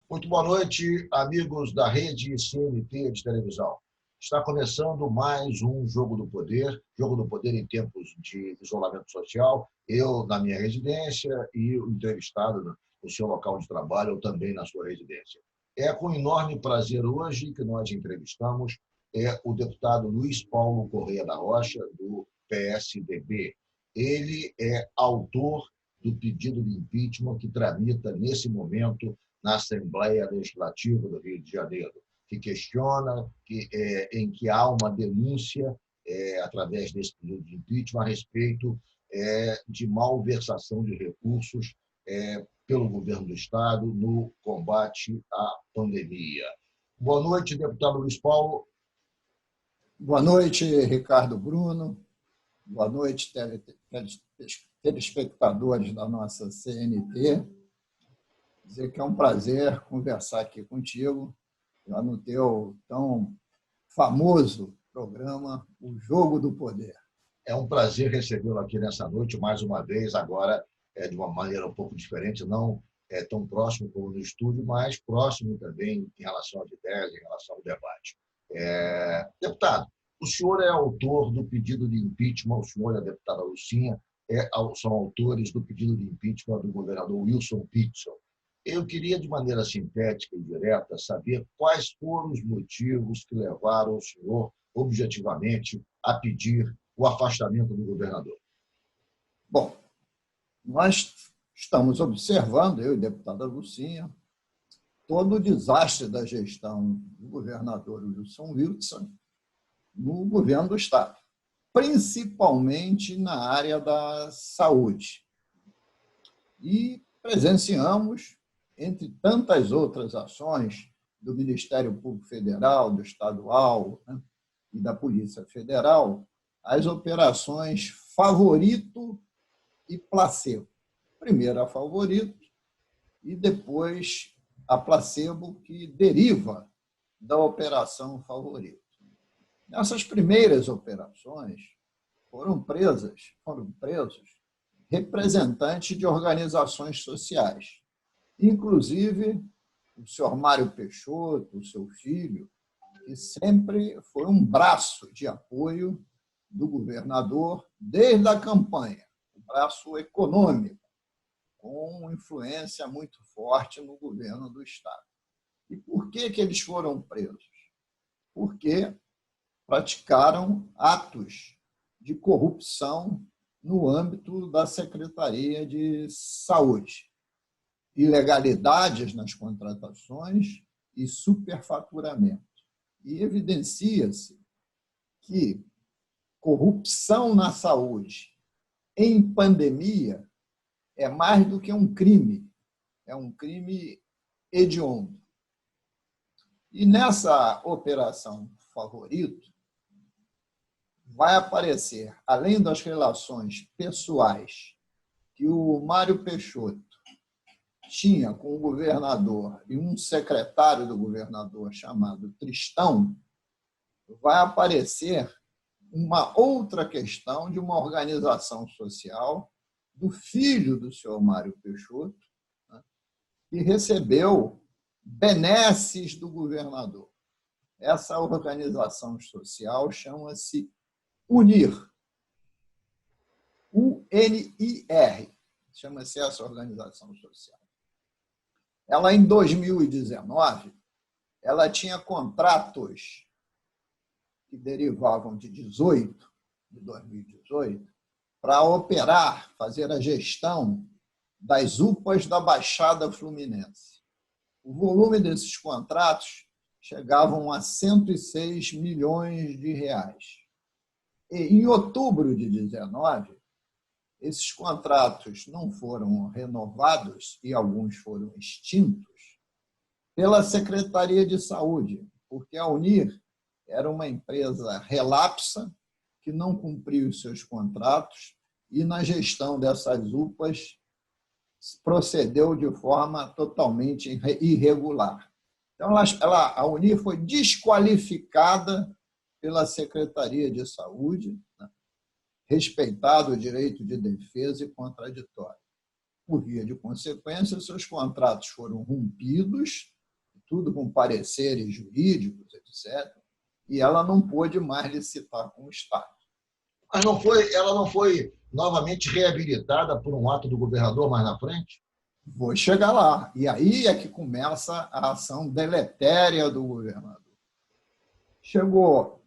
Muito boa noite, amigos da rede CNT de televisão. Está começando mais um Jogo do Poder em tempos de isolamento social. Eu na minha residência e o entrevistado no seu local de trabalho ou também na sua residência. É com enorme prazer hoje que nós entrevistamos o deputado Luiz Paulo Correia da Rocha, do PSDB. Ele é autor do pedido de impeachment que tramita nesse momento na Assembleia Legislativa do Rio de Janeiro, que questiona em que há uma denúncia, através desse pedido de impeachment, a respeito de malversação de recursos pelo governo do Estado no combate à pandemia. Boa noite, deputado Luiz Paulo. Boa noite, Ricardo Bruno. Boa noite, telespectadores da nossa CNT. Dizer que é um prazer conversar aqui contigo, lá no teu tão famoso programa, O Jogo do Poder. É um prazer recebê-lo aqui nessa noite, mais uma vez, agora de uma maneira um pouco diferente, não tão próximo como no estúdio, mas próximo também em relação às ideias, em relação ao debate. Deputado, o senhor é autor do pedido de impeachment, o senhor e a deputada Lucinha são autores do pedido de impeachment do governador Wilson Witzel. Eu queria, de maneira sintética e direta, saber quais foram os motivos que levaram o senhor, objetivamente, a pedir o afastamento do governador. Bom, nós estamos observando, eu e a deputada Lucinha, todo o desastre da gestão do governador Wilson Witzel no governo do Estado, principalmente na área da saúde. E presenciamos, entre tantas outras ações do Ministério Público Federal, do Estadual, e da Polícia Federal, as operações Favorito e Placebo. Primeiro a Favorito e depois a Placebo, que deriva da Operação Favorito. Nessas primeiras operações foram presos representantes de organizações sociais, inclusive o senhor Mário Peixoto, o seu filho, que sempre foi um braço de apoio do governador desde a campanha, um braço econômico, com influência muito forte no governo do Estado. E por que eles foram presos? Porque praticaram atos de corrupção no âmbito da Secretaria de Saúde, ilegalidades nas contratações e superfaturamento. E evidencia-se que corrupção na saúde em pandemia é mais do que um crime, é um crime hediondo. E nessa operação Favorito, vai aparecer, além das relações pessoais que o Mário Peixoto tinha com o governador e um secretário do governador chamado Tristão, vai aparecer uma outra questão de uma organização social do filho do senhor Mário Peixoto, que recebeu benesses do governador. Essa organização social chama-se UNIR. UNIR, chama-se essa organização social. Ela, em 2019, ela tinha contratos que derivavam de 2018, para operar, fazer a gestão das UPAs da Baixada Fluminense. O volume desses contratos chegavam a 106 milhões de reais. E, em outubro de 2019, esses contratos não foram renovados e alguns foram extintos pela Secretaria de Saúde, porque a UNIR era uma empresa relapsa que não cumpriu os seus contratos e, na gestão dessas UPAs, procedeu de forma totalmente irregular. Então, a UNIR foi desqualificada pela Secretaria de Saúde, respeitado o direito de defesa e contraditório. Por via de consequência, seus contratos foram rompidos tudo com pareceres jurídicos, etc., e ela não pôde mais licitar com o Estado. Mas ela não foi novamente reabilitada por um ato do governador mais na frente? Vou chegar lá. E aí é que começa a ação deletéria do governador. Chegou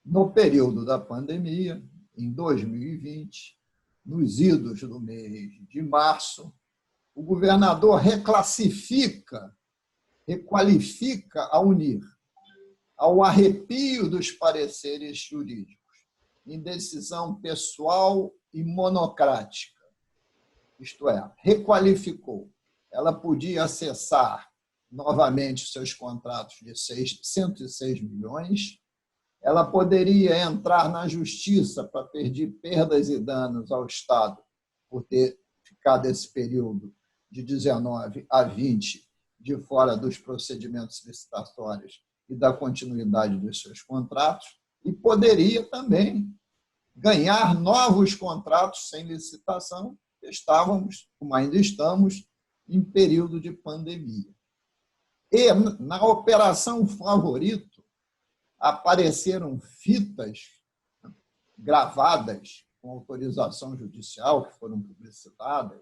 no período da pandemia, em 2020, nos idos do mês de março, o governador requalifica a Unir ao arrepio dos pareceres jurídicos, em decisão pessoal e monocrática. Isto é, requalificou. Ela podia acessar novamente seus contratos de 106 milhões, ela poderia entrar na justiça para pedir perdas e danos ao Estado por ter ficado esse período de 19 a 20 de fora dos procedimentos licitatórios e da continuidade dos seus contratos, e poderia também ganhar novos contratos sem licitação. Estávamos, como ainda estamos, em período de pandemia. E na Operação Favorito apareceram fitas gravadas com autorização judicial, que foram publicitadas,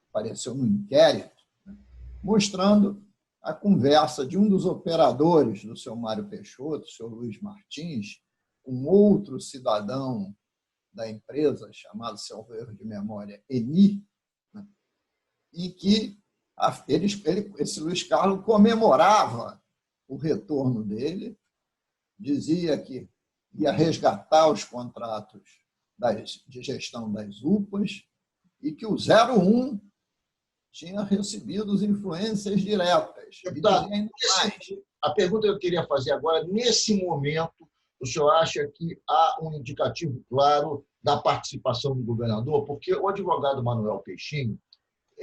apareceu no inquérito, mostrando a conversa de um dos operadores do seu Mário Peixoto, o seu Luiz Martins, com outro cidadão da empresa, chamado, salvo erro de memória, Eni, e que esse Luiz Carlos comemorava o retorno dele, dizia que ia resgatar os contratos de gestão das UPAs e que o 01 tinha recebido influências diretas. Deputado, a pergunta que eu queria fazer agora, nesse momento, o senhor acha que há um indicativo claro da participação do governador? Porque o advogado Manuel Peixinho,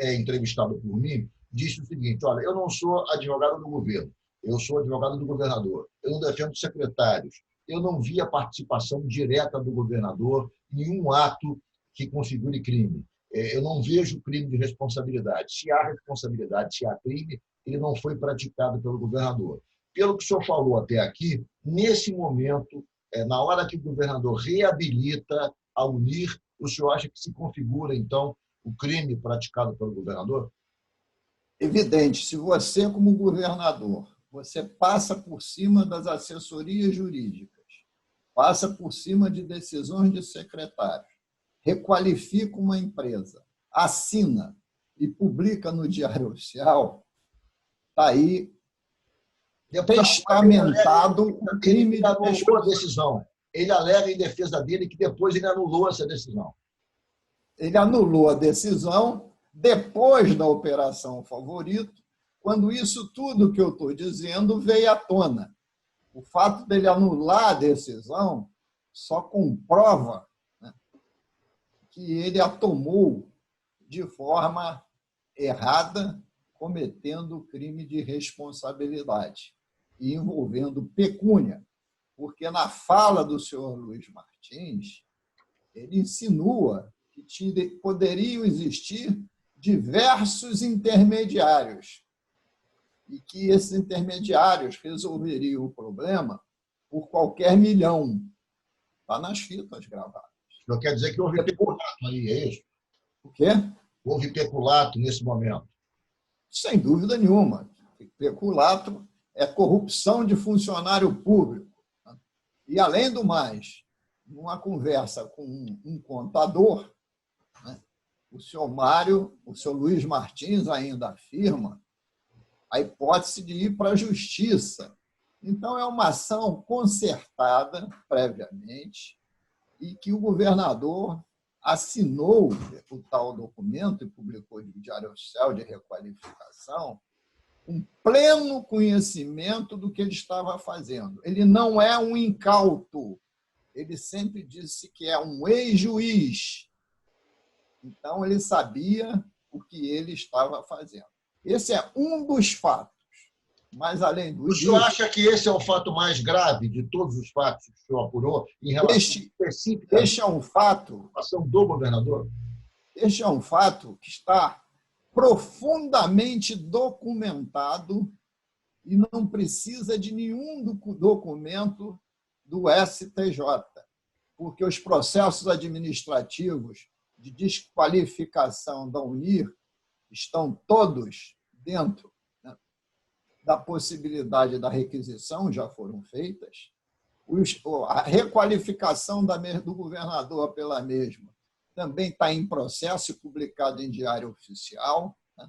entrevistado por mim, disse o seguinte: olha, eu não sou advogado do governo, eu sou advogado do governador, eu não defendo secretários, eu não vi a participação direta do governador em nenhum ato que configure crime. Eu não vejo crime de responsabilidade. Se há responsabilidade, se há crime, ele não foi praticado pelo governador. Pelo que o senhor falou até aqui, nesse momento, na hora que o governador reabilita a Unir, o senhor acha que se configura, então, o crime praticado pelo governador? Evidente, se você, como governador, você passa por cima das assessorias jurídicas, passa por cima de decisões de secretários, requalifica uma empresa, assina e publica no Diário Oficial, está aí testamentado o crime de decisão. Ele alega em defesa dele que depois ele anulou essa decisão. Ele anulou a decisão depois da Operação Favorito, quando isso tudo que eu estou dizendo veio à tona. O fato dele anular a decisão só comprova que ele a tomou de forma errada, cometendo crime de responsabilidade e envolvendo pecúnia, porque na fala do senhor Luiz Martins, ele insinua que poderiam existir diversos intermediários e que esses intermediários resolveriam o problema por qualquer milhão. Está nas fitas gravadas. Não quer dizer que houve peculato aí, é isso? O quê? Houve peculato nesse momento. Sem dúvida nenhuma. Peculato é corrupção de funcionário público. E, além do mais, numa conversa com um contador, o senhor Luiz Martins ainda afirma a hipótese de ir para a justiça. Então, é uma ação concertada previamente e que o governador assinou o tal documento e publicou no Diário Oficial de requalificação com pleno conhecimento do que ele estava fazendo. Ele não é um incauto, ele sempre disse que é um ex-juiz. Então, ele sabia o que ele estava fazendo. Esse é um dos fatos. Mas, além do O senhor acha que esse é o fato mais grave de todos os fatos que o senhor apurou em relação específica este é um fato à ação do governador? Este é um fato que está profundamente documentado e não precisa de nenhum documento do STJ, porque os processos administrativos de desqualificação da UNIR estão todos dentro, né, da possibilidade da requisição, já foram feitas. A requalificação do governador pela mesma também está em processo e publicado em Diário Oficial. Né?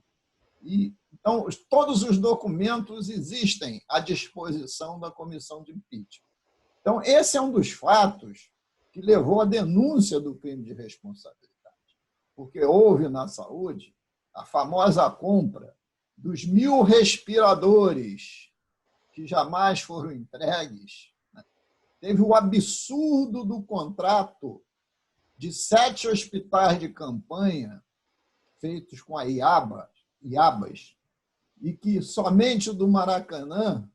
Então, todos os documentos existem à disposição da comissão de impeachment. Então, esse é um dos fatos que levou à denúncia do crime de responsabilidade, porque houve na saúde a famosa compra dos 1.000 respiradores que jamais foram entregues. Né? Teve o absurdo do contrato de 7 hospitais de campanha feitos com a IABAS, e que somente o do Maracanã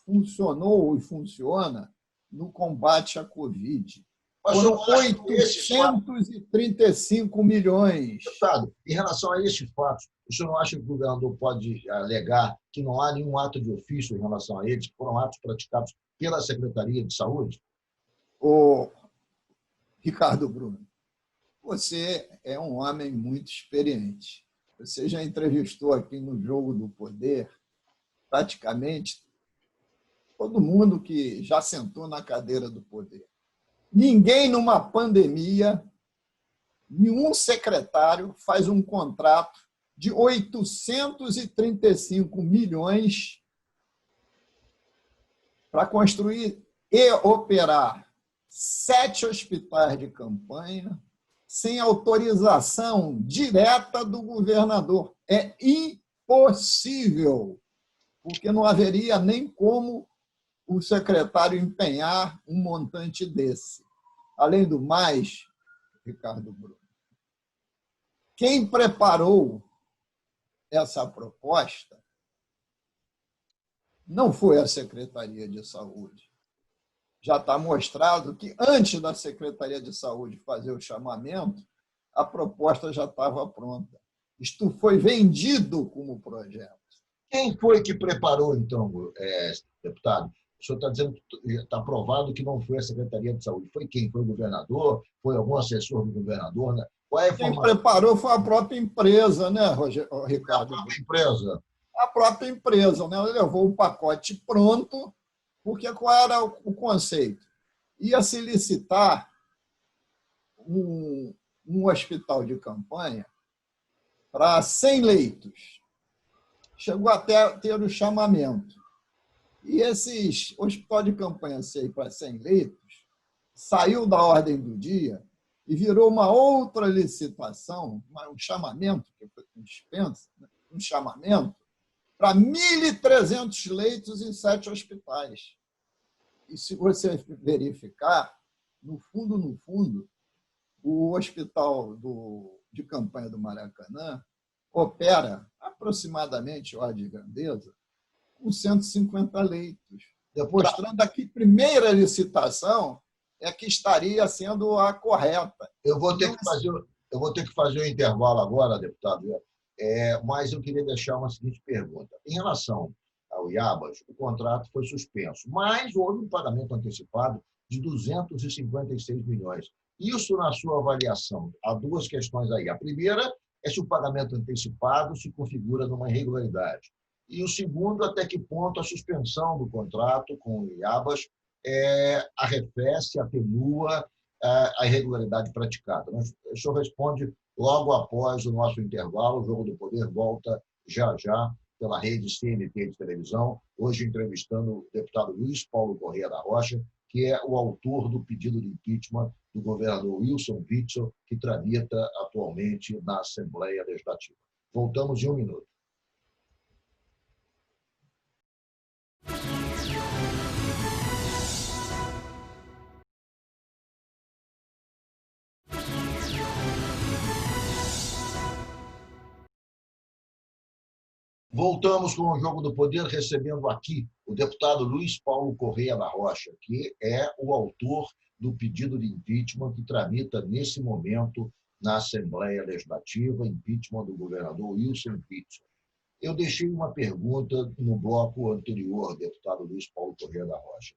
funcionou e funciona no combate à Covid. Foram 835 milhões. Deputado, em relação a estes fatos, o senhor não acha que o governador pode alegar que não há nenhum ato de ofício em relação a eles, que foram atos praticados pela Secretaria de Saúde? Ô, Ricardo Bruno, você é um homem muito experiente. Você já entrevistou aqui no Jogo do Poder praticamente todo mundo que já sentou na cadeira do poder. Ninguém numa pandemia, nenhum secretário faz um contrato de 835 milhões para construir e operar 7 hospitais de campanha sem autorização direta do governador. É impossível, porque não haveria nem como o secretário empenhar um montante desse. Além do mais, Ricardo Bruno, quem preparou essa proposta não foi a Secretaria de Saúde. Já está mostrado que, antes da Secretaria de Saúde fazer o chamamento, a proposta já estava pronta. Isto foi vendido como projeto. Quem foi que preparou, então, deputado? O senhor está dizendo que está provado que não foi a Secretaria de Saúde. Foi quem? Foi o governador? Foi algum assessor do governador? Né? Qual é a informação? Quem preparou foi a própria empresa, né, Ricardo? A própria empresa. A própria empresa, né? Ela levou um pacote pronto, porque qual era o conceito? Ia se licitar um hospital de campanha para 100 leitos. Chegou até a ter o chamamento. E esse hospital de campanha para 100 leitos saiu da ordem do dia e virou uma outra licitação, um chamamento, que foi com dispensa, um chamamento para 1.300 leitos em 7 hospitais. E se você verificar, no fundo, o hospital de campanha do Maracanã opera aproximadamente, ordem de grandeza, com 150 leitos, mostrando que a primeira licitação é que estaria sendo a correta. Eu vou ter que fazer um intervalo agora, deputado, mas eu queria deixar uma seguinte pergunta. Em relação ao IABAS, o contrato foi suspenso, mas houve um pagamento antecipado de 256 milhões. Isso, na sua avaliação, há 2 questões aí. A primeira é se o pagamento antecipado se configura numa irregularidade. E o segundo, até que ponto a suspensão do contrato com o IABAS arrefece, atenua a irregularidade praticada. O senhor responde logo após o nosso intervalo. O Jogo do Poder volta já pela rede CNT de televisão, hoje entrevistando o deputado Luiz Paulo Correia da Rocha, que é o autor do pedido de impeachment do governador Wilson Witzel, que tramita atualmente na Assembleia Legislativa. Voltamos em 1 minuto. Voltamos com o Jogo do Poder, recebendo aqui o deputado Luiz Paulo Correia da Rocha, que é o autor do pedido de impeachment que tramita, nesse momento, na Assembleia Legislativa, impeachment do governador Wilson Witzel. Eu deixei uma pergunta no bloco anterior, deputado Luiz Paulo Corrêa da Rocha.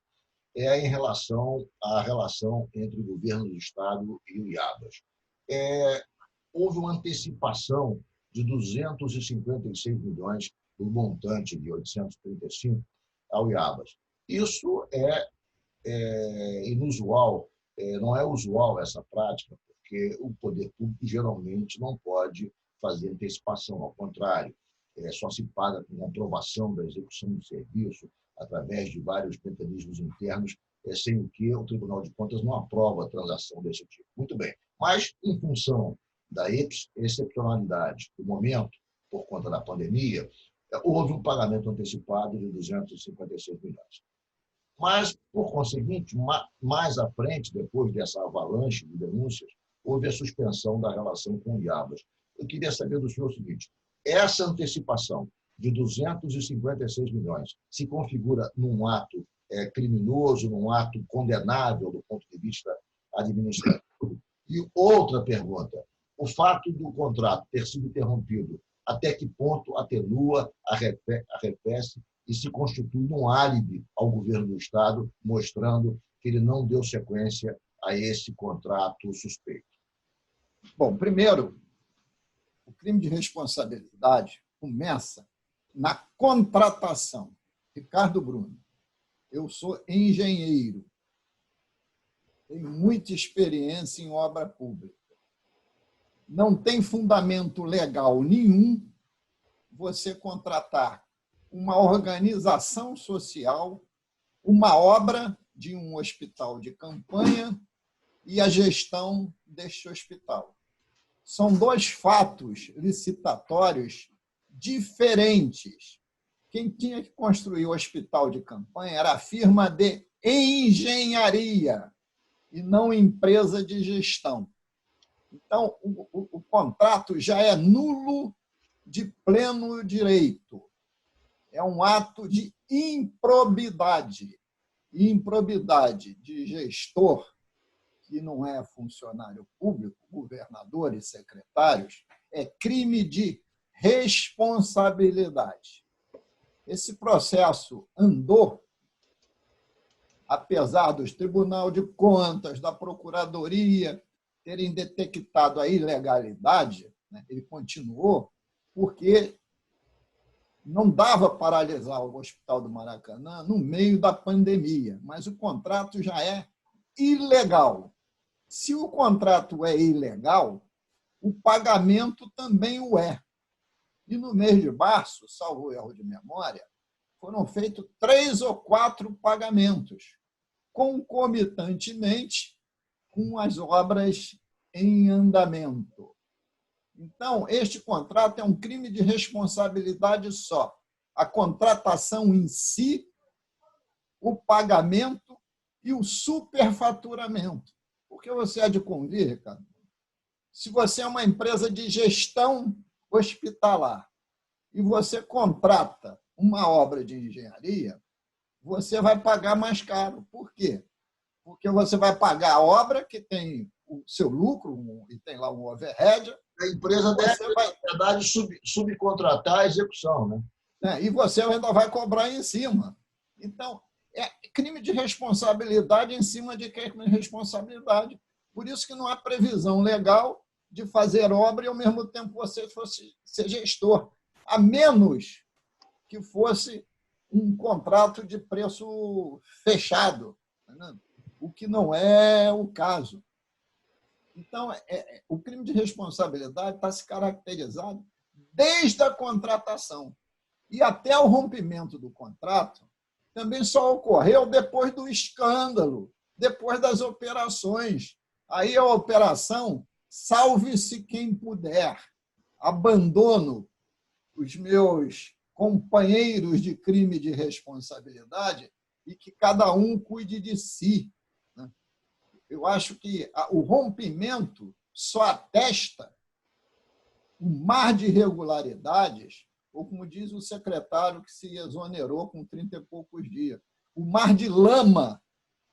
É em relação à relação entre o governo do Estado e o IABAS. Houve uma antecipação de 256 milhões do montante de 835 ao IABAS. Isso é inusual, não é usual essa prática, porque o poder público geralmente não pode fazer antecipação, ao contrário, só se paga com aprovação da execução do serviço através de vários mecanismos internos, sem o que o Tribunal de Contas não aprova a transação desse tipo. Muito bem, mas em função da excepcionalidade do momento, por conta da pandemia, houve um pagamento antecipado de 256 milhões. Mas, por conseguinte, mais à frente, depois dessa avalanche de denúncias, houve a suspensão da relação com o IABAS. Eu queria saber do senhor o seguinte: essa antecipação de 256 milhões se configura num ato criminoso, num ato condenável do ponto de vista administrativo? E outra pergunta: o fato do contrato ter sido interrompido, até que ponto atenua, arrefece e se constitui um álibi ao governo do Estado, mostrando que ele não deu sequência a esse contrato suspeito? Bom, primeiro, o crime de responsabilidade começa na contratação. Ricardo Bruno, eu sou engenheiro, tenho muita experiência em obra pública. Não tem fundamento legal nenhum você contratar uma organização social, uma obra de um hospital de campanha e a gestão deste hospital. São dois fatos licitatórios diferentes. Quem tinha que construir o hospital de campanha era a firma de engenharia e não empresa de gestão. Então, o contrato já é nulo de pleno direito. É um ato de improbidade. Improbidade de gestor, que não é funcionário público, governador e secretários, é crime de responsabilidade. Esse processo andou, apesar dos Tribunal de Contas, da Procuradoria terem detectado a ilegalidade, né? Ele continuou, porque não dava para paralisar o Hospital do Maracanã no meio da pandemia, mas o contrato já é ilegal. Se o contrato é ilegal, o pagamento também o é. E no mês de março, salvo erro de memória, foram feitos 3 ou 4 pagamentos, concomitantemente com as obras em andamento. Então, este contrato é um crime de responsabilidade só. A contratação em si, o pagamento e o superfaturamento. Porque você há de convir, Ricardo, se você é uma empresa de gestão hospitalar e você contrata uma obra de engenharia, você vai pagar mais caro. Por quê? Porque você vai pagar a obra, que tem o seu lucro e tem lá um overhead. A empresa deve, na verdade, subcontratar a execução, né? E você ainda vai cobrar em cima. Então, é crime de responsabilidade em cima de crime de responsabilidade. Por isso que não há previsão legal de fazer obra e, ao mesmo tempo, você fosse ser gestor, a menos que fosse um contrato de preço fechado, o que não é o caso. Então, o crime de responsabilidade está se caracterizado desde a contratação. E até o rompimento do contrato também só ocorreu depois do escândalo, depois das operações. Aí a operação, salve-se quem puder, abandono os meus companheiros de crime de responsabilidade e que cada um cuide de si. Eu acho que o rompimento só atesta um mar de irregularidades, ou como diz o secretário que se exonerou com 30 e poucos dias, o mar de lama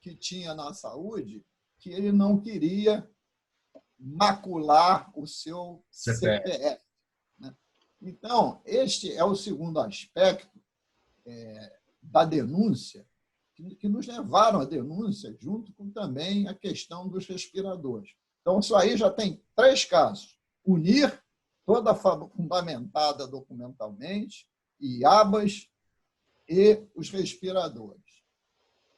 que tinha na saúde, que ele não queria macular o seu CPF. CPF. Né? Então, este é o segundo aspecto da denúncia, que nos levaram à denúncia, junto com também a questão dos respiradores. Então, isso aí já tem 3 casos. Unir, toda fundamentada documentalmente, IABAs e os respiradores.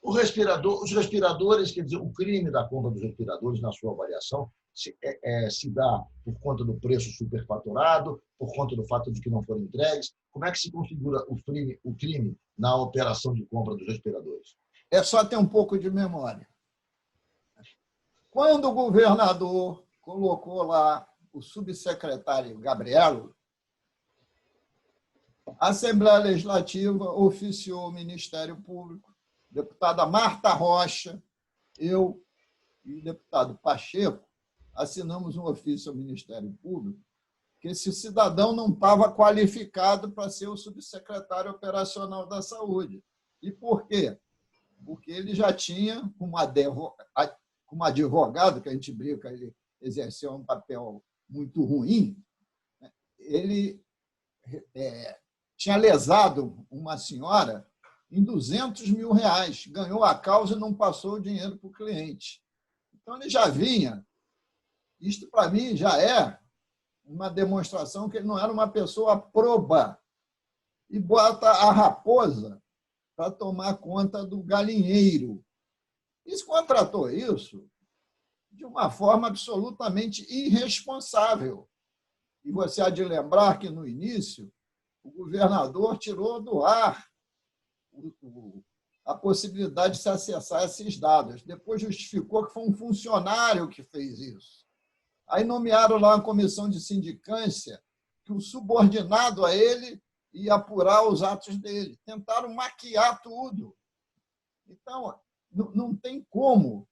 Os respiradores, quer dizer, o crime da compra dos respiradores, na sua avaliação, se dá por conta do preço superfaturado, por conta do fato de que não foram entregues? Como é que se configura o crime na operação de compra dos respiradores? É só ter um pouco de memória. Quando o governador colocou lá o subsecretário Gabrielo, a Assembleia Legislativa oficiou o Ministério Público, deputada Marta Rocha, eu e o deputado Pacheco assinamos um ofício ao Ministério Público que esse cidadão não estava qualificado para ser o subsecretário operacional da Saúde. E por quê? Porque ele já tinha um advogado, que a gente brinca, ele exerceu um papel muito ruim, ele tinha lesado uma senhora em R$200 mil, ganhou a causa e não passou o dinheiro para o cliente. Então, ele já vinha. Isto, para mim, já é uma demonstração que ele não era uma pessoa proba. E bota a raposa para tomar conta do galinheiro. E se contratou isso de uma forma absolutamente irresponsável. E você há de lembrar que, no início, o governador tirou do ar a possibilidade de se acessar esses dados. Depois justificou que foi um funcionário que fez isso. Aí nomearam lá uma comissão de sindicância que o subordinado a ele ia apurar os atos dele. Tentaram maquiar tudo. Então, não tem como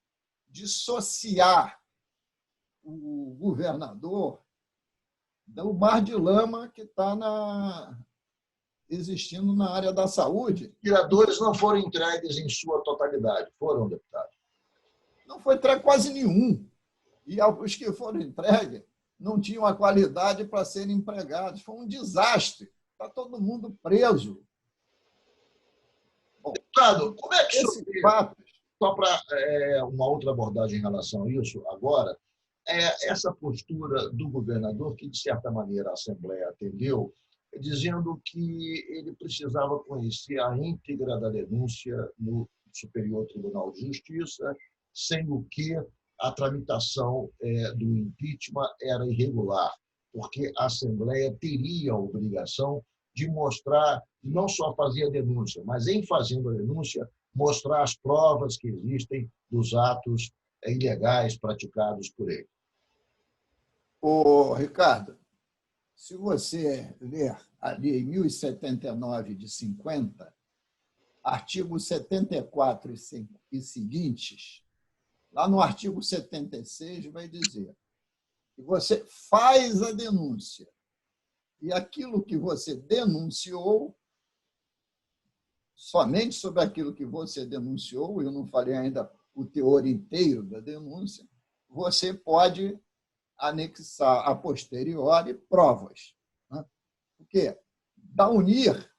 dissociar o governador do mar de lama que está existindo na área da saúde. Os respiradores não foram entregues em sua totalidade, foram, deputado? Não foi entregue quase nenhum. E os que foram entregues não tinham a qualidade para serem empregados. Foi um desastre. Está todo mundo preso. Bom, deputado, como é que esse fato... Só para uma outra abordagem em relação a isso, agora, essa postura do governador, que, de certa maneira, a Assembleia atendeu, dizendo que ele precisava conhecer a íntegra da denúncia no Superior Tribunal de Justiça, sem o que a tramitação do impeachment era irregular, porque a Assembleia teria a obrigação de mostrar, não só fazer a denúncia, mas, em fazendo a denúncia, mostrar as provas que existem dos atos ilegais praticados por ele. Ô, Ricardo, se você ler ali em 1079 de 50, artigo 74 e seguintes, lá no artigo 76 vai dizer que você faz a denúncia e aquilo que você denunciou, somente sobre aquilo que você denunciou, eu não falei ainda o teor inteiro da denúncia, você pode anexar a posteriori provas. Né? Porque da UNIR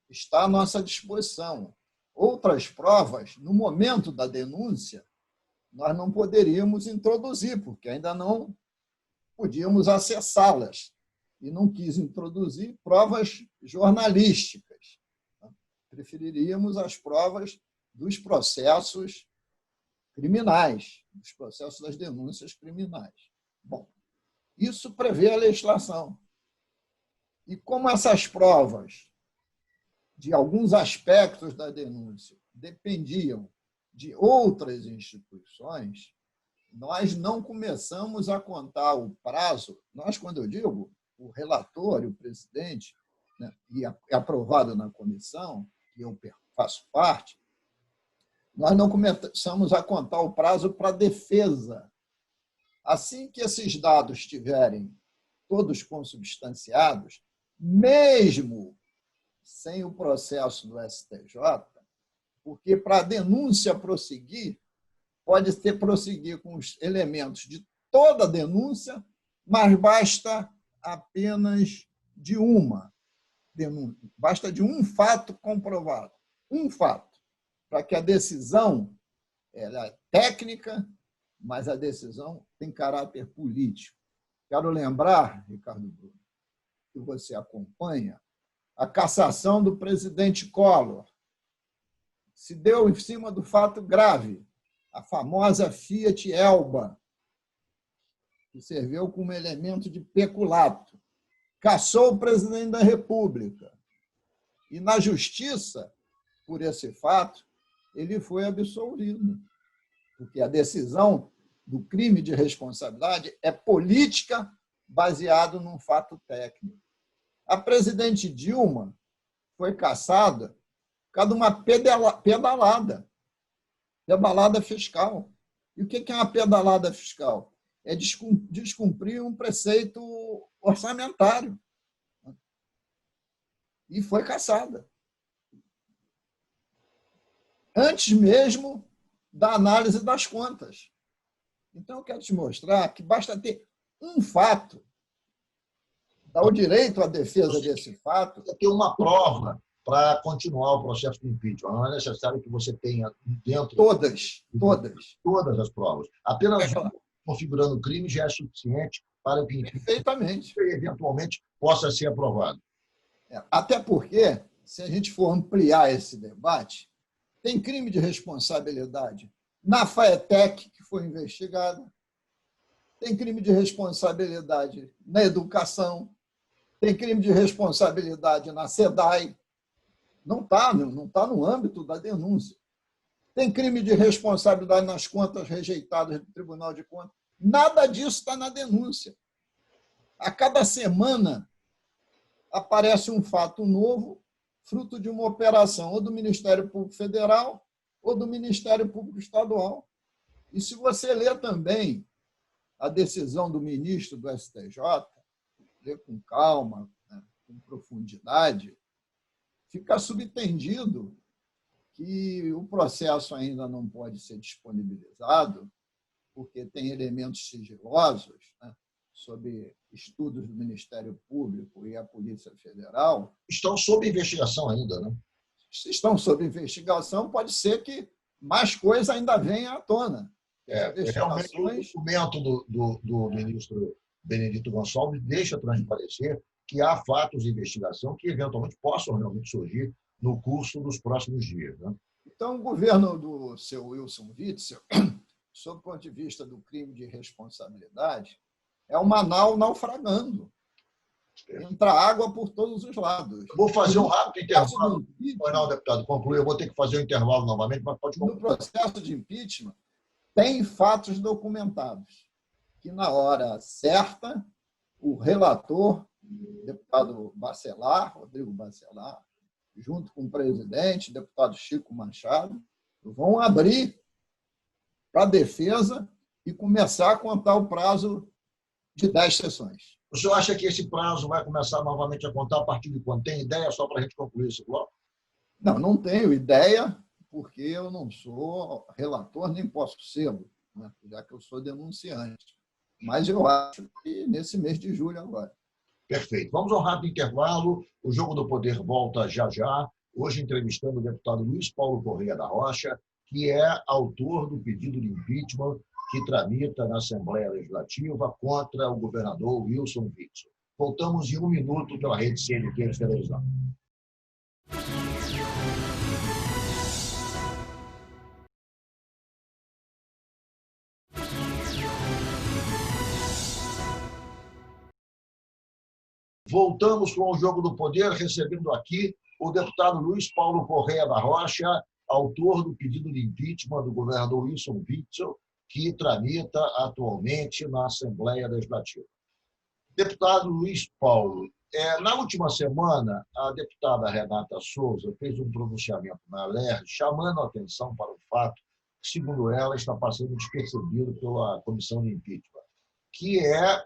está à nossa disposição. Outras provas, no momento da denúncia, nós não poderíamos introduzir, porque ainda não podíamos acessá-las. E não quis introduzir provas jornalísticas. Preferiríamos as provas dos processos criminais, dos processos das denúncias criminais. Bom, isso prevê a legislação. E como essas provas, de alguns aspectos da denúncia, dependiam de outras instituições, nós não começamos a contar o prazo. Nós, quando eu digo, o relator e o presidente, né, e aprovado na comissão, que eu faço parte, nós não começamos a contar o prazo para a defesa. Assim que esses dados estiverem todos consubstanciados, mesmo sem o processo do STJ, porque para a denúncia prosseguir, pode ter prosseguir com os elementos de toda a denúncia, mas basta apenas de uma denúncia, basta de um fato comprovado, um fato, para que a decisão ela é técnica, mas a decisão tem caráter político. Quero lembrar, Ricardo Bruno, que você acompanha, a cassação do presidente Collor se deu em cima do fato grave, a famosa Fiat Elba, que serviu como elemento de peculato. Cassou o presidente da República. E, na justiça, por esse fato, ele foi absolvido, porque a decisão do crime de responsabilidade é política baseado num fato técnico. A presidente Dilma foi cassada por causa de uma pedalada fiscal. E o que é uma pedalada fiscal? É descumprir um preceito orçamentário. E foi cassada. Antes mesmo da análise das contas. Então, eu quero te mostrar que basta ter um fato, dar o direito à defesa desse fato. Ter uma prova para continuar o processo de impeachment. Não é necessário que você tenha dentro... Todas as provas. Apenas configurando o crime já é suficiente para que perfeitamente eventualmente possa ser aprovado. Até porque, se a gente for ampliar esse debate, tem crime de responsabilidade na FAETEC, que foi investigada, tem crime de responsabilidade na educação, tem crime de responsabilidade na SEDAI, não está no âmbito da denúncia. Tem crime de responsabilidade nas contas rejeitadas do Tribunal de Contas. Nada disso está na denúncia. A cada semana aparece um fato novo, fruto de uma operação ou do Ministério Público Federal ou do Ministério Público Estadual. E se você ler também a decisão do ministro do STJ, ler com calma, né, com profundidade, fica subentendido que o processo ainda não pode ser disponibilizado, porque tem elementos sigilosos, né, sobre estudos do Ministério Público e a Polícia Federal. Estão sob investigação ainda, né? Estão sob investigação, pode ser que mais coisa ainda venha à tona. Realmente, o documento do ministro Benedito Gonçalves deixa transparecer que há fatos de investigação que, eventualmente, possam realmente surgir no curso dos próximos dias, né? Então, o governo do seu Wilson Witzel, sob o ponto de vista do crime de responsabilidade, é uma nau naufragando. Entra água por todos os lados. Vou fazer um rápido intervalo. Não, deputado, conclui. Eu vou ter que fazer um intervalo novamente, mas pode concluir. No processo de impeachment, tem fatos documentados que, na hora certa, o relator, deputado Bacelar, Rodrigo Bacelar, junto com o presidente, deputado Chico Machado, vão abrir para a defesa e começar a contar o prazo de 10 sessões. O senhor acha que esse prazo vai começar novamente a contar a partir de quando? Tem ideia só para a gente concluir esse bloco? Não tenho ideia, porque eu não sou relator, nem posso ser, né, já que eu sou denunciante. Mas eu acho que nesse mês de julho agora. Perfeito. Vamos ao rápido intervalo. O Jogo do Poder volta já já. Hoje entrevistando o deputado Luiz Paulo Correia da Rocha, que é autor do pedido de impeachment que tramita na Assembleia Legislativa contra o governador Wilson Witzel. Voltamos em 1 minuto pela rede CNT de televisão. Voltamos com o Jogo do Poder, recebendo aqui o deputado Luiz Paulo Correia da Rocha, autor do pedido de impeachment do governador Wilson Witzel, que tramita atualmente na Assembleia Legislativa. Deputado Luiz Paulo, na última semana, a deputada Renata Souza fez um pronunciamento na LERJ chamando a atenção para o fato que, segundo ela, está passando despercebido pela comissão de impeachment, que é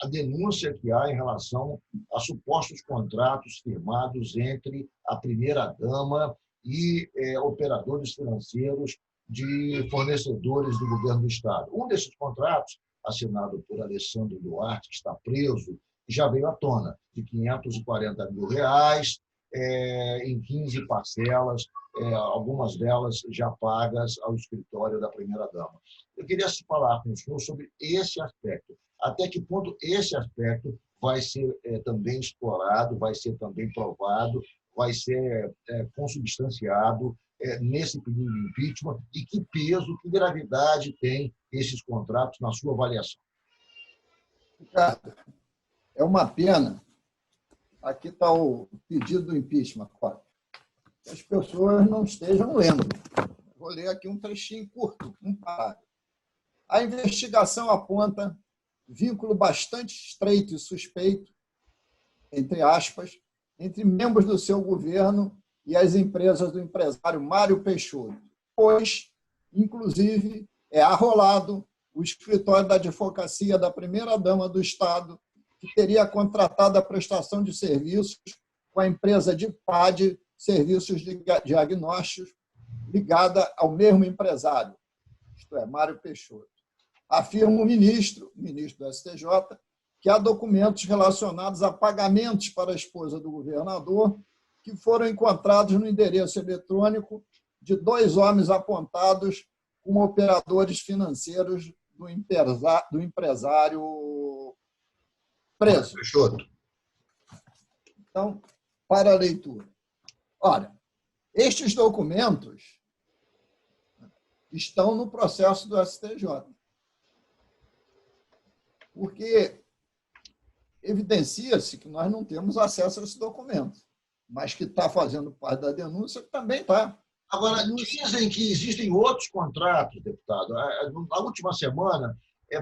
a denúncia que há em relação a supostos contratos firmados entre a primeira-dama e operadores financeiros de fornecedores do governo do Estado. Um desses contratos, assinado por Alessandro Duarte, que está preso, já veio à tona, de R$ 540 mil, em 15 parcelas, algumas delas já pagas ao escritório da primeira-dama. Eu queria falar com o senhor sobre esse aspecto. Até que ponto esse aspecto vai ser também explorado, vai ser também provado, vai ser consubstanciado nesse pedido de impeachment e que peso, que gravidade tem esses contratos na sua avaliação? Ricardo, é uma pena. Aqui está o pedido do impeachment, claro. Que as pessoas não estejam lendo. Vou ler aqui um trechinho curto, um parágrafo. A investigação aponta vínculo bastante estreito e suspeito, entre aspas, entre membros do seu governo e as empresas do empresário Mário Peixoto, pois, inclusive, é arrolado o escritório da advocacia da primeira-dama do Estado, que teria contratado a prestação de serviços com a empresa de PAD, Serviços de Diagnósticos, ligada ao mesmo empresário, isto é, Mário Peixoto. Afirma o ministro do STJ, que há documentos relacionados a pagamentos para a esposa do governador que foram encontrados no endereço eletrônico de 2 homens apontados como operadores financeiros do empresário preso. Peixoto. Então, para a leitura. Ora, estes documentos estão no processo do STJ, porque evidencia-se que nós não temos acesso a esse documento, mas que está fazendo parte da denúncia também está. Agora, dizem que existem outros contratos, deputado. Na última semana,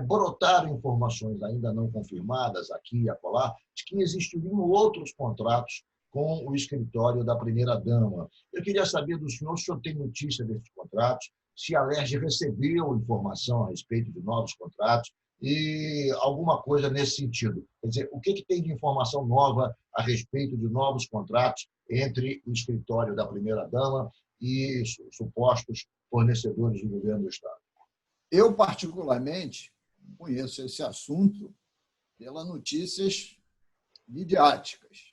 brotaram informações ainda não confirmadas aqui e acolá, de que existiriam outros contratos com o escritório da primeira-dama. Eu queria saber do senhor se o senhor tem notícia desses contratos, se a Alerj recebeu informação a respeito de novos contratos e alguma coisa nesse sentido. Quer dizer, o que tem de informação nova a respeito de novos contratos entre o escritório da primeira-dama e supostos fornecedores do governo do Estado? Eu, particularmente, conheço esse assunto pelas notícias midiáticas.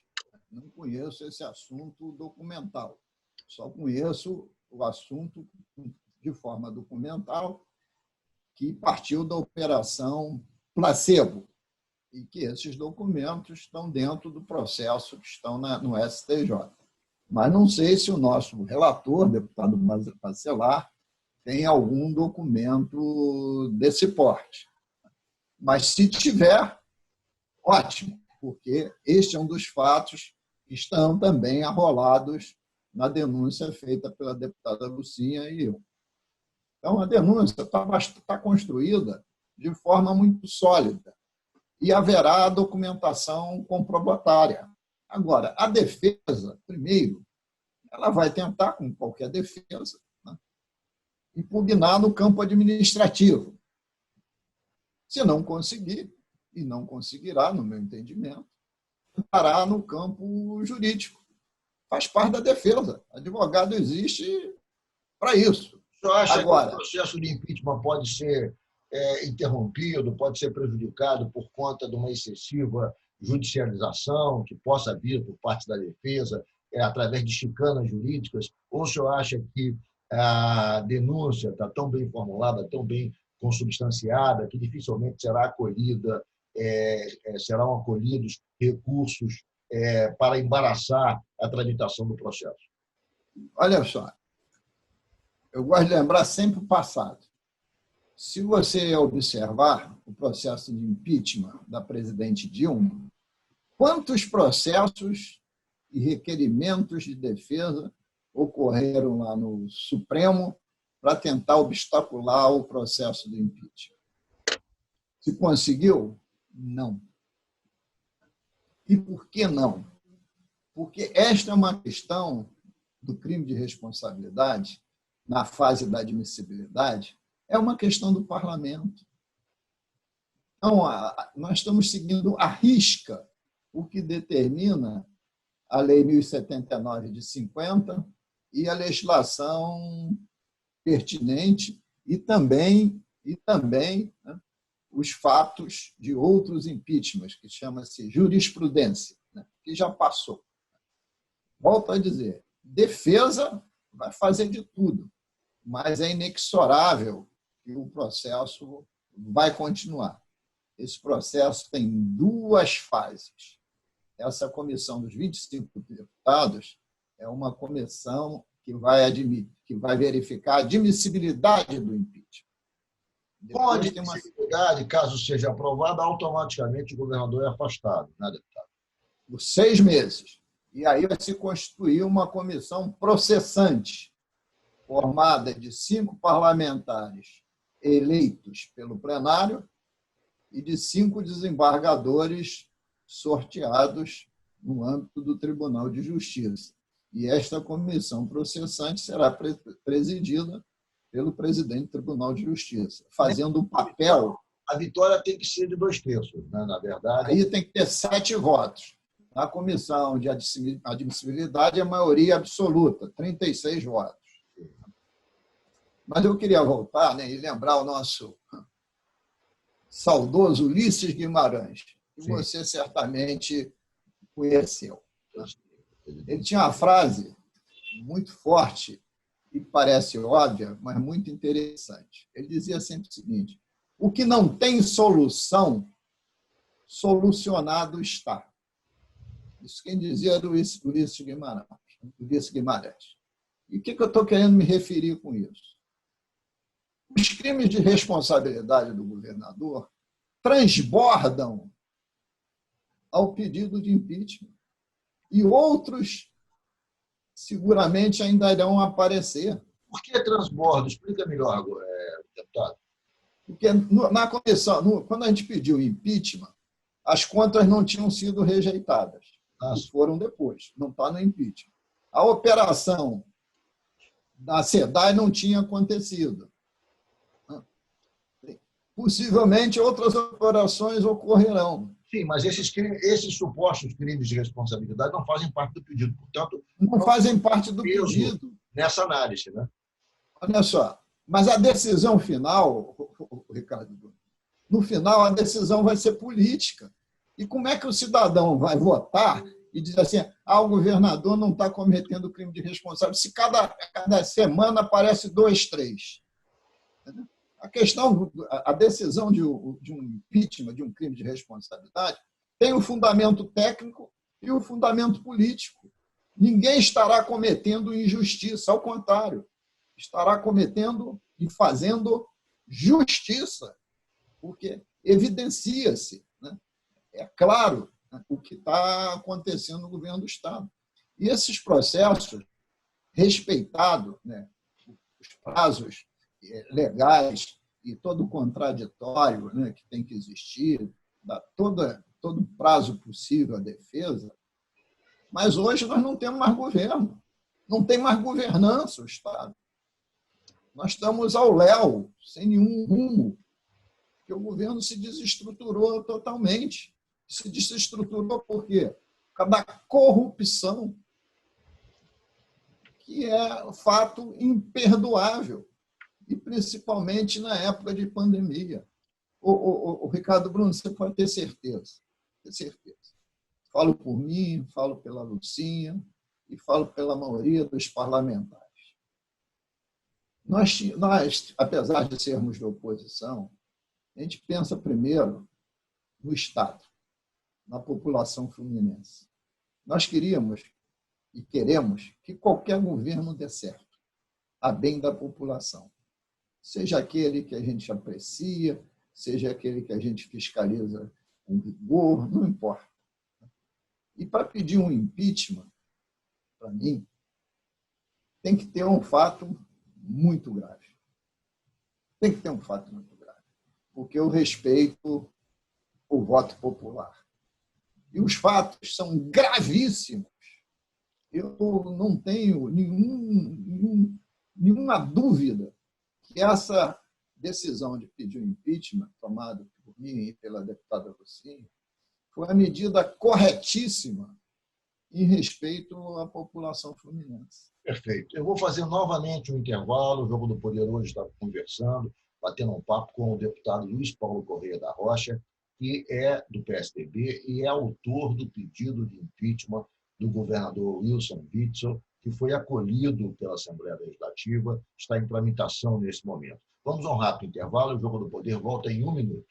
Não conheço esse assunto documental. Só conheço o assunto de forma documental, que partiu da Operação Placebo, e que esses documentos estão dentro do processo que estão no STJ. Mas não sei se o nosso relator, deputado Bacelar, tem algum documento desse porte. Mas, se tiver, ótimo, porque este é um dos fatos que estão também arrolados na denúncia feita pela deputada Lucinha e eu. Então, a denúncia está construída de forma muito sólida e haverá documentação comprobatória. Agora, a defesa, primeiro, ela vai tentar, como qualquer defesa, impugnar no campo administrativo. Se não conseguir, e não conseguirá, no meu entendimento, tentará no campo jurídico. Faz parte da defesa. Advogado existe para isso. O senhor acha que o processo de impeachment pode ser interrompido, pode ser prejudicado por conta de uma excessiva judicialização que possa vir por parte da defesa, através de chicanas jurídicas? Ou o senhor acha que a denúncia está tão bem formulada, tão bem consubstanciada, que dificilmente será acolhida, serão acolhidos recursos para embaraçar a tramitação do processo? Olha só, eu gosto de lembrar sempre o passado. Se você observar o processo de impeachment da presidente Dilma, quantos processos e requerimentos de defesa ocorreram lá no Supremo para tentar obstacular o processo do impeachment? Se conseguiu? Não. E por que não? Porque esta é uma questão do crime de responsabilidade, na fase da admissibilidade, é uma questão do parlamento. Então, nós estamos seguindo à risca o que determina a Lei 1079 de 50 e a legislação pertinente e também, né, os fatos de outros impeachments, que chama-se jurisprudência, né, que já passou. Volto a dizer, defesa vai fazer de tudo, mas é inexorável que o processo vai continuar. Esse processo tem duas fases. Essa comissão dos 25 deputados é uma comissão que vai verificar a admissibilidade do impeachment. Com a admissibilidade, caso seja aprovada, automaticamente o governador é afastado, né, deputado? Por 6 meses. E aí vai se constituir uma comissão processante, formada de 5 parlamentares eleitos pelo plenário e de 5 desembargadores sorteados no âmbito do Tribunal de Justiça. E esta comissão processante será presidida pelo presidente do Tribunal de Justiça, fazendo o papel... A vitória tem que ser de 2/3, né, na verdade. Aí tem que ter 7 votos. Na comissão de admissibilidade, a maioria absoluta, 36 votos. Mas eu queria voltar, né, e lembrar o nosso saudoso Ulisses Guimarães, que Sim. Você certamente conheceu. Ele tinha uma frase muito forte e parece óbvia, mas muito interessante. Ele dizia sempre o seguinte: o que não tem solução, solucionado está. Isso quem dizia era o Ulisses Guimarães. E o que eu estou querendo me referir com isso? Os crimes de responsabilidade do governador transbordam ao pedido de impeachment. E outros seguramente ainda irão aparecer. Por que transbordo? Explica melhor, deputado. Porque na comissão, quando a gente pediu impeachment, as contas não tinham sido rejeitadas. Foram depois, não está no impeachment. A operação da SEDAI não tinha acontecido. Possivelmente outras operações ocorrerão. Sim, mas esses supostos crimes de responsabilidade não fazem parte do pedido. Portanto, não fazem parte do pedido. Nessa análise, né? Olha só, mas a decisão final, Ricardo, no final a decisão vai ser política. E como é que o cidadão vai votar e dizer assim, o governador não está cometendo crime de responsabilidade, se cada semana aparece 2, 3. A questão, a decisão de um impeachment, de um crime de responsabilidade, tem o fundamento técnico e o fundamento político. Ninguém estará cometendo injustiça, ao contrário, estará cometendo e fazendo justiça, porque evidencia-se, né? É claro, né, o que está acontecendo no governo do Estado. E esses processos, respeitados, né, os prazos legais e todo o contraditório, né, que tem que existir, dá todo prazo possível à defesa, mas hoje nós não temos mais governo, não tem mais governança o Estado. Nós estamos ao léu, sem nenhum rumo, porque o governo se desestruturou totalmente. Se desestruturou por quê? Por causa da corrupção, que é fato imperdoável, e principalmente na época de pandemia. O Ricardo Bruno, você pode ter certeza. Falo por mim, falo pela Lucinha e falo pela maioria dos parlamentares. Nós, apesar de sermos de oposição, a gente pensa primeiro no Estado, na população fluminense. Nós queríamos e queremos que qualquer governo dê certo, a bem da população. Seja aquele que a gente aprecia, seja aquele que a gente fiscaliza com rigor, não importa. E para pedir um impeachment, para mim, tem que ter um fato muito grave. Tem que ter um fato muito grave, porque eu respeito o voto popular. E os fatos são gravíssimos. Eu não tenho nenhuma dúvida que essa decisão de pedir o impeachment, tomada por mim e pela deputada Lucinha, foi a medida corretíssima em respeito à população fluminense. Perfeito. Eu vou fazer novamente um intervalo. O Jogo do Poder hoje está conversando, batendo um papo com o deputado Luiz Paulo Correia da Rocha, que é do PSDB e é autor do pedido de impeachment do governador Wilson Witzel, que foi acolhido pela Assembleia Legislativa, está em tramitação nesse momento. Vamos a um rápido intervalo. O Jogo do Poder volta em 1 minuto.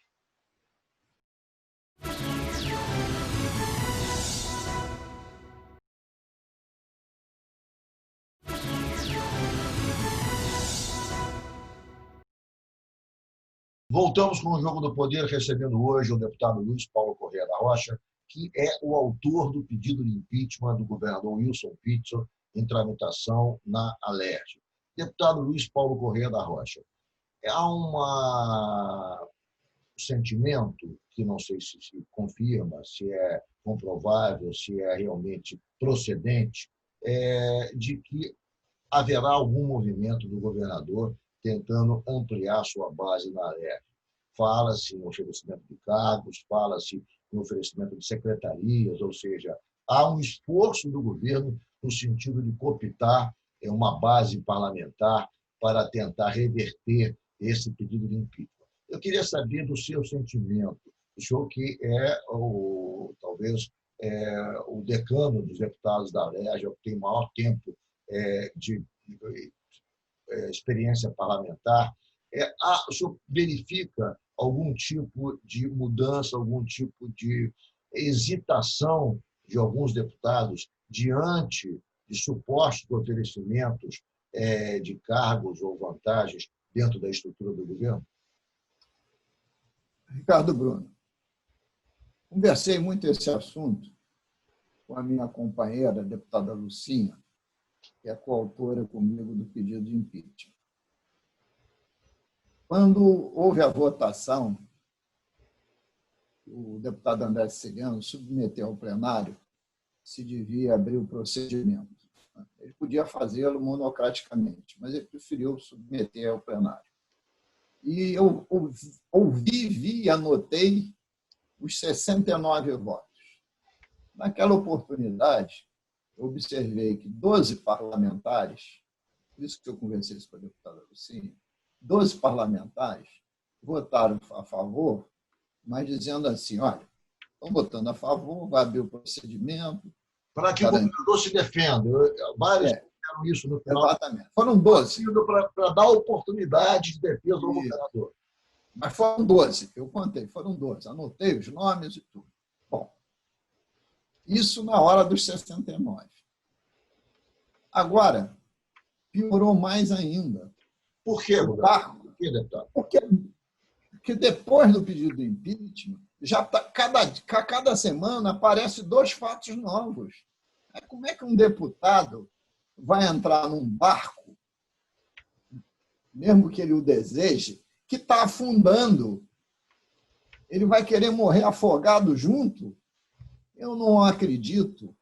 Voltamos com o Jogo do Poder, recebendo hoje o deputado Luiz Paulo Correia da Rocha, que é o autor do pedido de impeachment do governador Wilson Witzel, em tramitação na Alerj. Deputado Luiz Paulo Correia da Rocha, há um sentimento, que não sei se confirma, se é comprovável, se é realmente procedente, de que haverá algum movimento do governador tentando ampliar sua base na Alerj. Fala-se em oferecimento de cargos, fala-se em oferecimento de secretarias, ou seja, há um esforço do governo no sentido de cooptar uma base parlamentar para tentar reverter esse pedido de impeachment. Eu queria saber do seu sentimento, o senhor que é talvez o decano dos deputados da Alerj, que tem maior tempo de experiência parlamentar, o senhor verifica algum tipo de mudança, algum tipo de hesitação de alguns deputados diante de supostos oferecimentos de cargos ou vantagens dentro da estrutura do governo? Ricardo Bruno, conversei muito esse assunto com a minha companheira, a deputada Lucinha, que é coautora comigo do pedido de impeachment. Quando houve a votação, o deputado André Siciliano submeteu ao plenário se devia abrir o procedimento. Ele podia fazê-lo monocraticamente, mas ele preferiu submeter ao plenário. E eu ouvi, vi e anotei os 69 votos. Naquela oportunidade, eu observei que 12 parlamentares, por isso que eu conversei com a deputada Lucinha, 12 parlamentares votaram a favor, mas dizendo assim, olha, estão votando a favor, vai abrir o procedimento. Para que o governador se defenda. Vários fizeram isso no final. Exatamente. Foram 12. Para dar oportunidade de defesa ao governador. Mas foram 12, eu contei, foram 12. Anotei os nomes e tudo. Bom, isso na hora dos 69. Agora, piorou mais ainda. Por quê, Por quê, deputado? Porque depois do pedido de impeachment, já cada semana aparecem 2 fatos novos. Como é que um deputado vai entrar num barco, mesmo que ele o deseje, que está afundando? Ele vai querer morrer afogado junto? Eu não acredito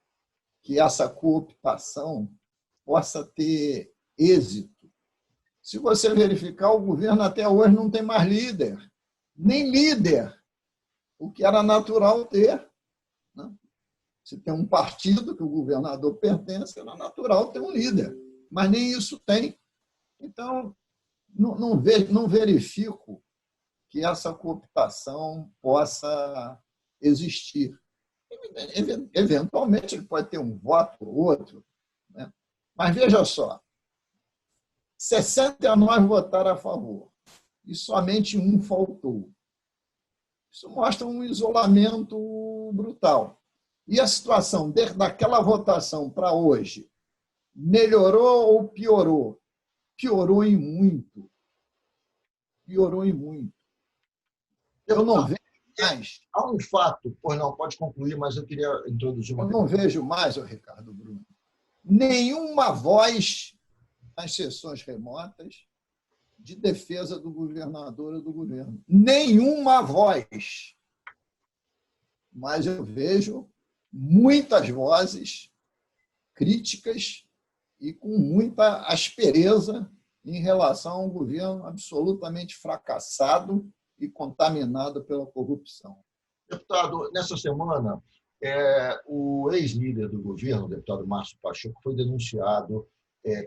que essa cooptação possa ter êxito. Se você verificar, o governo até hoje não tem mais líder, nem líder, o que era natural ter. Né? Se tem um partido que o governador pertence, era natural ter um líder, mas nem isso tem. Então, não verifico que essa cooptação possa existir. Eventualmente, ele pode ter um voto ou outro, né? Mas veja só, 69 votaram a favor e somente um faltou. Isso mostra um isolamento brutal. E a situação, desde aquela votação para hoje, melhorou ou piorou? Piorou em muito. Piorou em muito. Eu não vejo mais. Há um fato, pois não, pode concluir, mas eu queria introduzir uma. Eu não vejo mais, Ricardo Bruno, nenhuma voz nas sessões remotas de defesa do governador ou do governo. Nenhuma voz. Mas eu vejo muitas vozes críticas e com muita aspereza em relação a um governo absolutamente fracassado e contaminado pela corrupção. Deputado, nessa semana, O ex-líder do governo, o deputado Márcio Pacheco, foi denunciado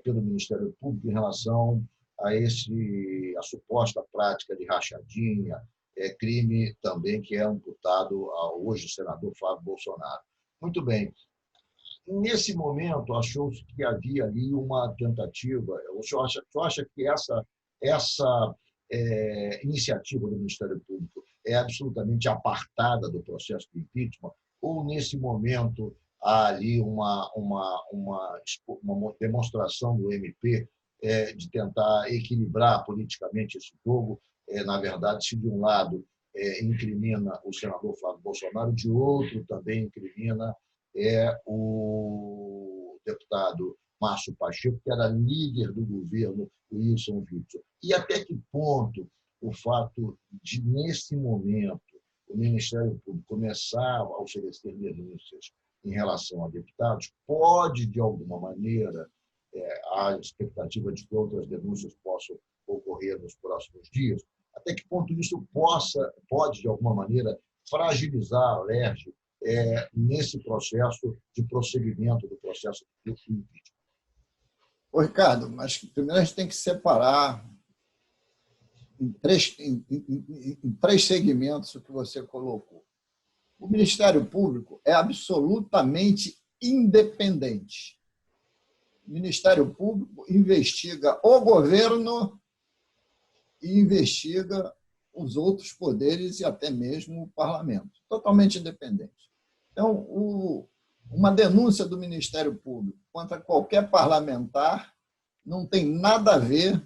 pelo Ministério Público em relação a suposta prática de rachadinha, crime também que é imputado ao hoje senador Flávio Bolsonaro. Muito bem. Nesse momento, achou-se que havia ali uma tentativa. O senhor acha que essa iniciativa do Ministério Público é absolutamente apartada do processo de impeachment? Ou, nesse momento, há ali uma demonstração do MP de tentar equilibrar politicamente esse jogo? Na verdade, se de um lado incrimina o senador Flávio Bolsonaro, de outro também incrimina o deputado Márcio Pacheco, que era líder do governo Wilson Witzel. E até que ponto o fato de, nesse momento, o Ministério Público começar a oferecer denúncias em relação a deputados pode, de alguma maneira, a expectativa de que outras denúncias possam ocorrer nos próximos dias, até que ponto isso pode, de alguma maneira, fragilizar a LERJ nesse processo de prosseguimento do processo de impeachment? Ô, Ricardo, mas primeiro a gente tem que separar em três segmentos o que você colocou. O Ministério Público é absolutamente independente. O Ministério Público investiga o governo e investiga os outros poderes e até mesmo o parlamento. Totalmente independente. Então, uma denúncia do Ministério Público contra qualquer parlamentar não tem nada a ver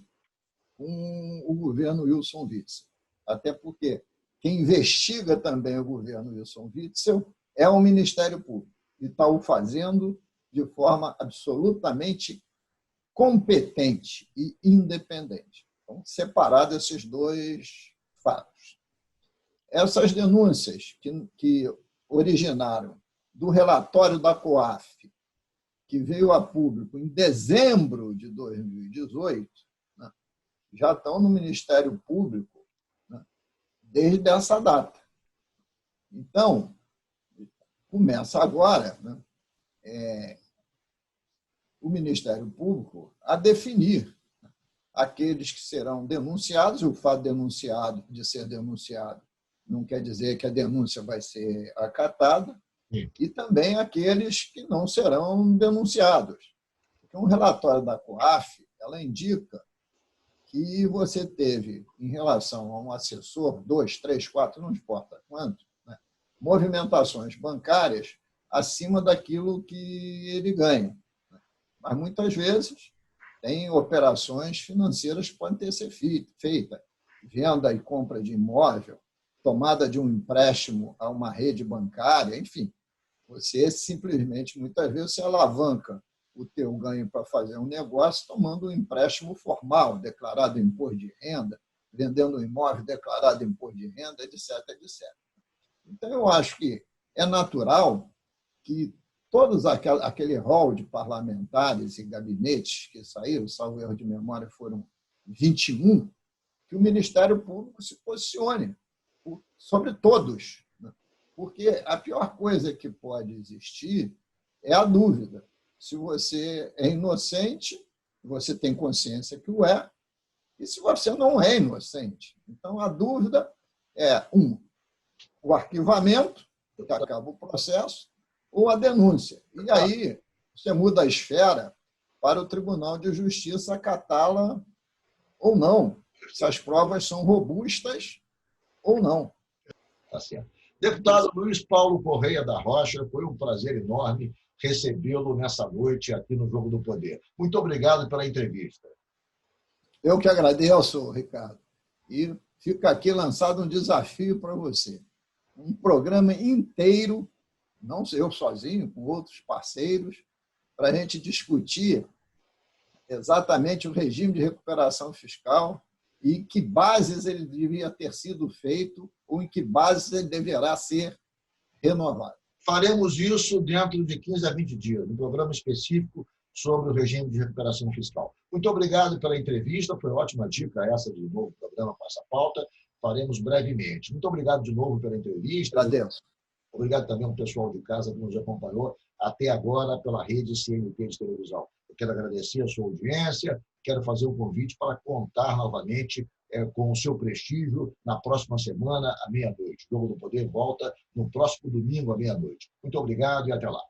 com o governo Wilson Witzel. Até porque quem investiga também o governo Wilson Witzel é o Ministério Público e está o fazendo de forma absolutamente competente e independente. Então, separado esses dois fatos. Essas denúncias que originaram do relatório da COAF, que veio a público em dezembro de 2018, né, já estão no Ministério Público, né, desde essa data. Então, começa agora, né, o Ministério Público a definir aqueles que serão denunciados. O fato de ser denunciado não quer dizer que a denúncia vai ser acatada, e também aqueles que não serão denunciados. Porque um relatório da COAF, ela indica que você teve, em relação a um assessor, 2, 3, 4, não importa quanto, né, movimentações bancárias acima daquilo que ele ganha. Mas, muitas vezes, tem operações financeiras que podem ter sido feitas, venda e compra de imóvel, tomada de um empréstimo a uma rede bancária, enfim. Você simplesmente, muitas vezes, se alavanca o teu ganho para fazer um negócio tomando um empréstimo formal, declarado imposto de renda, vendendo um imóvel declarado imposto de renda, etc, etc. Então, eu acho que é natural que todos aquele rol de parlamentares e gabinetes que saíram, salvo erro de memória, foram 21, que o Ministério Público se posicione sobre todos. Porque a pior coisa que pode existir é a dúvida. Se você é inocente, você tem consciência que o é, e se você não é inocente. Então, a dúvida é, o arquivamento, que acaba o processo, ou a denúncia. E aí você muda a esfera para o Tribunal de Justiça acatá-la ou não, se as provas são robustas ou não. Tá certo. Deputado Luiz Paulo Correia da Rocha, foi um prazer enorme recebê-lo nessa noite aqui no Jogo do Poder. Muito obrigado pela entrevista. Eu que agradeço, Ricardo. E fica aqui lançado um desafio para você. Um programa inteiro, não eu sozinho, com outros parceiros, para a gente discutir exatamente o regime de recuperação fiscal e que bases ele devia ter sido feito ou em que bases ele deverá ser renovado. Faremos isso dentro de 15 a 20 dias, um programa específico sobre o regime de recuperação fiscal. Muito obrigado pela entrevista, foi ótima dica essa de novo programa Passa Pauta, faremos brevemente. Muito obrigado de novo pela entrevista. Agradeço. Obrigado também ao pessoal de casa que nos acompanhou até agora pela rede CNT de televisão. Eu quero agradecer a sua audiência, quero fazer um convite para contar novamente com o seu prestígio na próxima semana, à meia-noite. O Jogo do Poder volta no próximo domingo, à meia-noite. Muito obrigado e até lá.